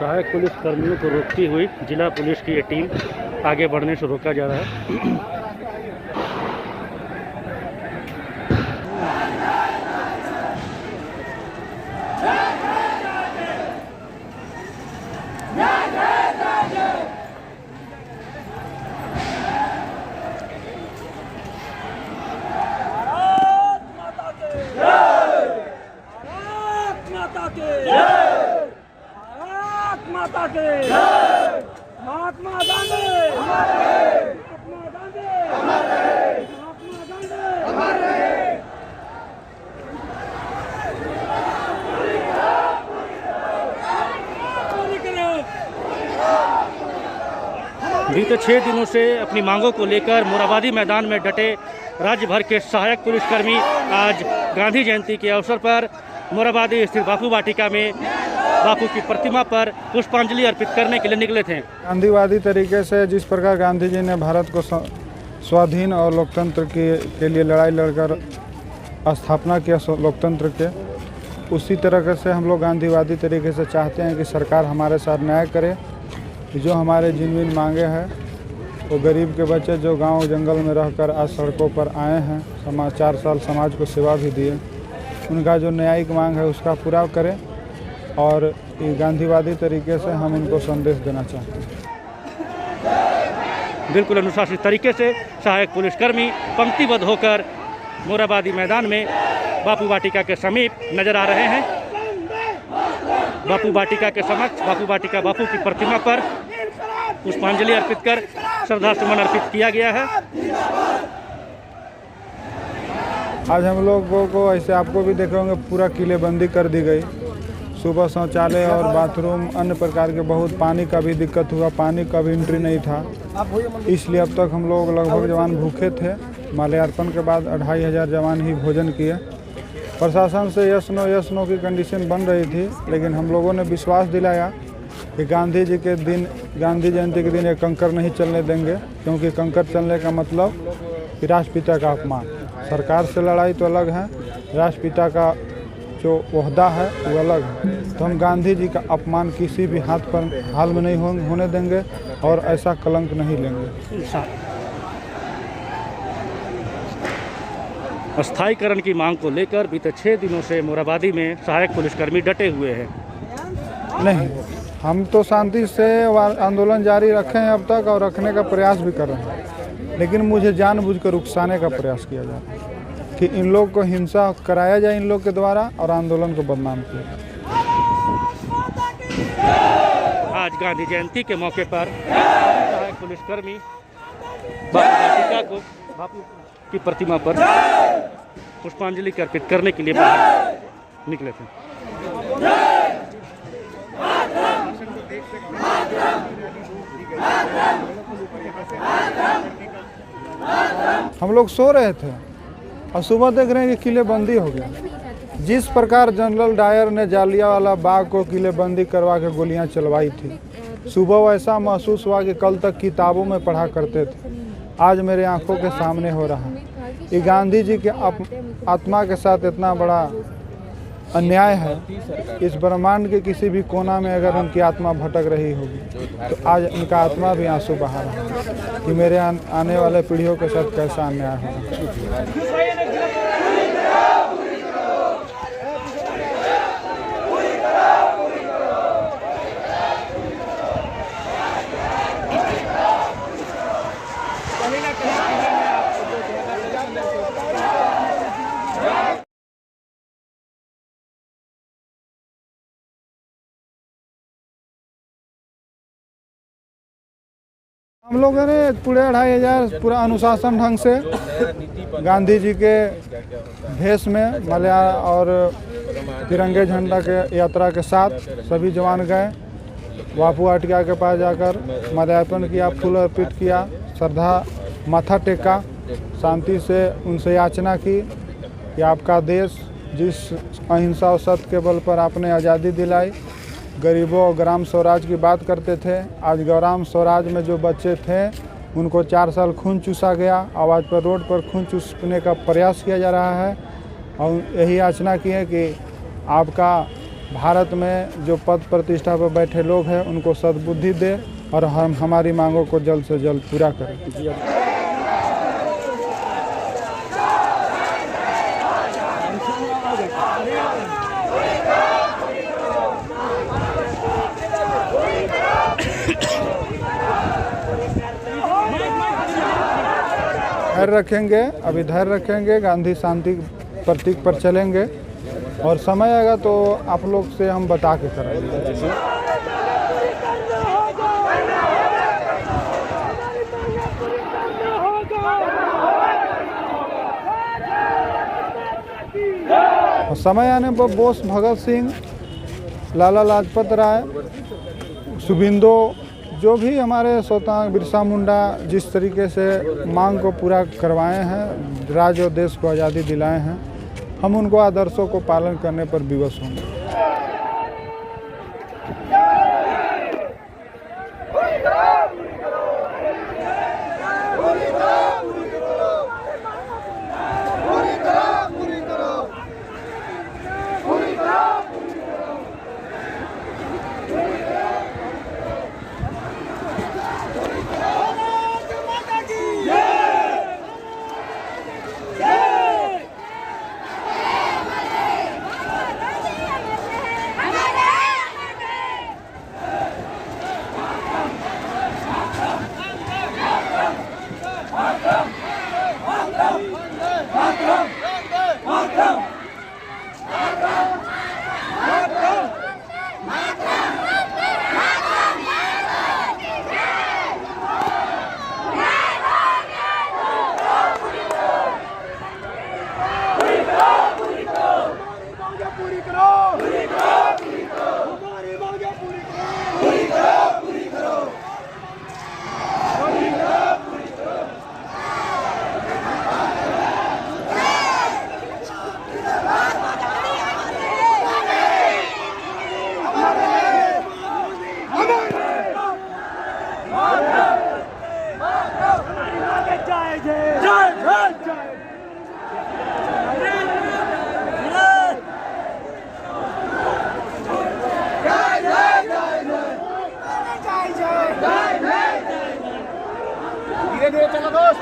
सहायक पुलिस कर्मियों को रोकती हुई जिला पुलिस की ये टीम आगे बढ़ने से रोका जा रहा है। माता के महात्मा गांधी हमारे, महात्मा गांधी हमारे, महात्मा गांधी हमारे। बीते 6 दिनों से अपनी मांगों को लेकर मोरहाबादी मैदान में डटे राज्य भर के सहायक पुलिसकर्मी आज गांधी जयंती के अवसर पर मोरहाबादी स्थित बापू वाटिका में बापू की प्रतिमा पर पुष्पांजलि अर्पित करने के लिए निकले थे। गांधीवादी तरीके से जिस प्रकार गांधी जी ने भारत को स्वाधीन और लोकतंत्र के लिए लड़ाई लड़कर स्थापना किया लोकतंत्र के, उसी तरह से हम लोग गांधीवादी तरीके से चाहते हैं कि सरकार हमारे साथ न्याय करे। जो हमारे जिन मांगे हैं वो गरीब के बच्चे जो गांव जंगल में रहकर आज सड़कों पर आए हैं, 4 साल समाज को सेवा भी दिए, उनका जो न्यायिक मांग है उसका पूरा करें और गांधीवादी तरीके से हम उनको संदेश देना चाहते हैं। बिल्कुल अनुशासित तरीके से सहायक पुलिसकर्मी पंक्तिबद्ध होकर मोरहाबादी मैदान में बापू वाटिका के समीप नजर आ रहे हैं। बापू वाटिका के समक्ष बापू वाटिका बापू की प्रतिमा पर पुष्पांजलि अर्पित कर श्रद्धा सुमन अर्पित किया गया है। आज हम लोगों को ऐसे आपको भी देखे होंगे पूरा किलेबंदी कर दी गई। सुबह शौचालय और बाथरूम अन्य प्रकार के बहुत पानी का भी दिक्कत हुआ, पानी का भी एंट्री नहीं था, इसलिए अब तक हम लोग लगभग जवान भूखे थे। माल्यार्पण के बाद 2500 जवान ही भोजन किए। प्रशासन से यस नो की कंडीशन बन रही थी, लेकिन हम लोगों ने विश्वास दिलाया कि गांधी जी के दिन, गांधी जयंती के दिन ये कंकर नहीं चलने देंगे, क्योंकि कंकर चलने का मतलब कि राष्ट्रपिता का अपमान। सरकार से लड़ाई तो अलग है, राष्ट्रपिता का जो ओहदा है वो अलग है। तो हम गांधी जी का अपमान किसी भी हाल में नहीं होने देंगे और ऐसा कलंक नहीं लेंगे। स्थायीकरण की मांग को लेकर बीते 6 दिनों से मोरहाबादी में सहायक पुलिसकर्मी डटे हुए हैं। नहीं, हम तो शांति से आंदोलन जारी रखे हैं अब तक और रखने का प्रयास भी कर रहे हैं, लेकिन मुझे जानबूझकर उकसाने का प्रयास किया जा रहा है कि इन लोग को हिंसा कराया जाए इन लोग के द्वारा और आंदोलन को बदनाम किया जाए। आज गांधी जयंती के मौके पर सहायक पुलिसकर्मी बापू वाटिका को बापू की प्रतिमा पर पुष्पांजलि अर्पित करने के लिए बाहर निकले थे। हम लोग सो रहे थे और सुबह देख रहे हैं कि किलेबंदी हो गया। जिस प्रकार जनरल डायर ने जालियांवाला बाग को किलेबंदी करवा के गोलियां चलवाई थी, सुबह वैसा महसूस हुआ कि कल तक किताबों में पढ़ा करते थे, आज मेरे आंखों के सामने हो रहा है। ये गांधी जी के आत्मा के साथ इतना बड़ा अन्याय है। इस ब्रह्मांड के किसी भी कोना में अगर उनकी आत्मा भटक रही होगी तो आज उनका आत्मा भी आंसू बहा रहा है कि मेरे आने वाले पीढ़ियों के साथ कैसा अन्याय होगा। हम लोगों ने पूरे 2500 पूरा अनुशासन ढंग से गांधी जी के भेष में मल्या और तिरंगे झंडा के यात्रा के साथ सभी जवान गए। बापू वाटिका के पास जाकर माल्यार्पण किया, फूल अर्पित किया, श्रद्धा माथा टेका, शांति से उनसे याचना की कि आपका देश जिस अहिंसा और सत्य के बल पर आपने आज़ादी दिलाई, गरीबों और ग्राम स्वराज की बात करते थे, आज ग्राम स्वराज में जो बच्चे थे उनको 4 साल खून चूसा गया। आवाज़ पर रोड पर खून चूसने का प्रयास किया जा रहा है और यही याचना की है कि आपका भारत में जो पद प्रतिष्ठा पर बैठे लोग हैं उनको सद्बुद्धि दे और हम हमारी मांगों को जल्द से जल्द पूरा करें। धैर्य रखेंगे, अभी धैर्य रखेंगे, गांधी शांति प्रतीक पर चलेंगे और समय आएगा तो आप लोग से हम बता के करेंगे। समय आने पर बोस भगत सिंह, लाला लाजपत राय, शुभिंदो, जो भी हमारे स्वतंत्र बिरसा मुंडा जिस तरीके से मांग को पूरा करवाए हैं, राज्य और देश को आज़ादी दिलाए हैं, हम उनको आदर्शों को पालन करने पर विवश होंगे। चलो दोस्त।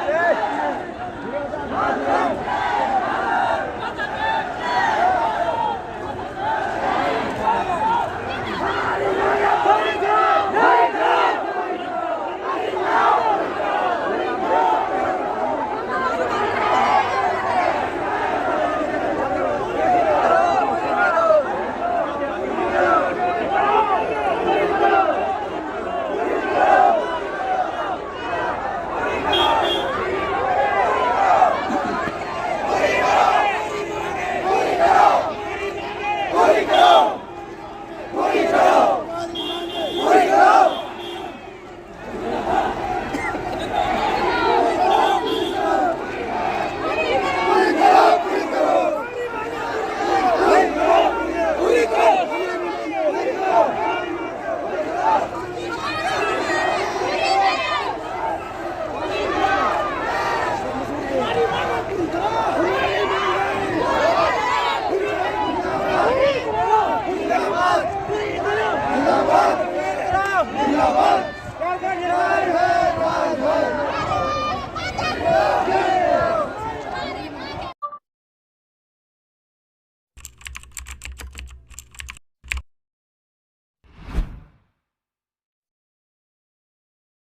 जिंदाबाद।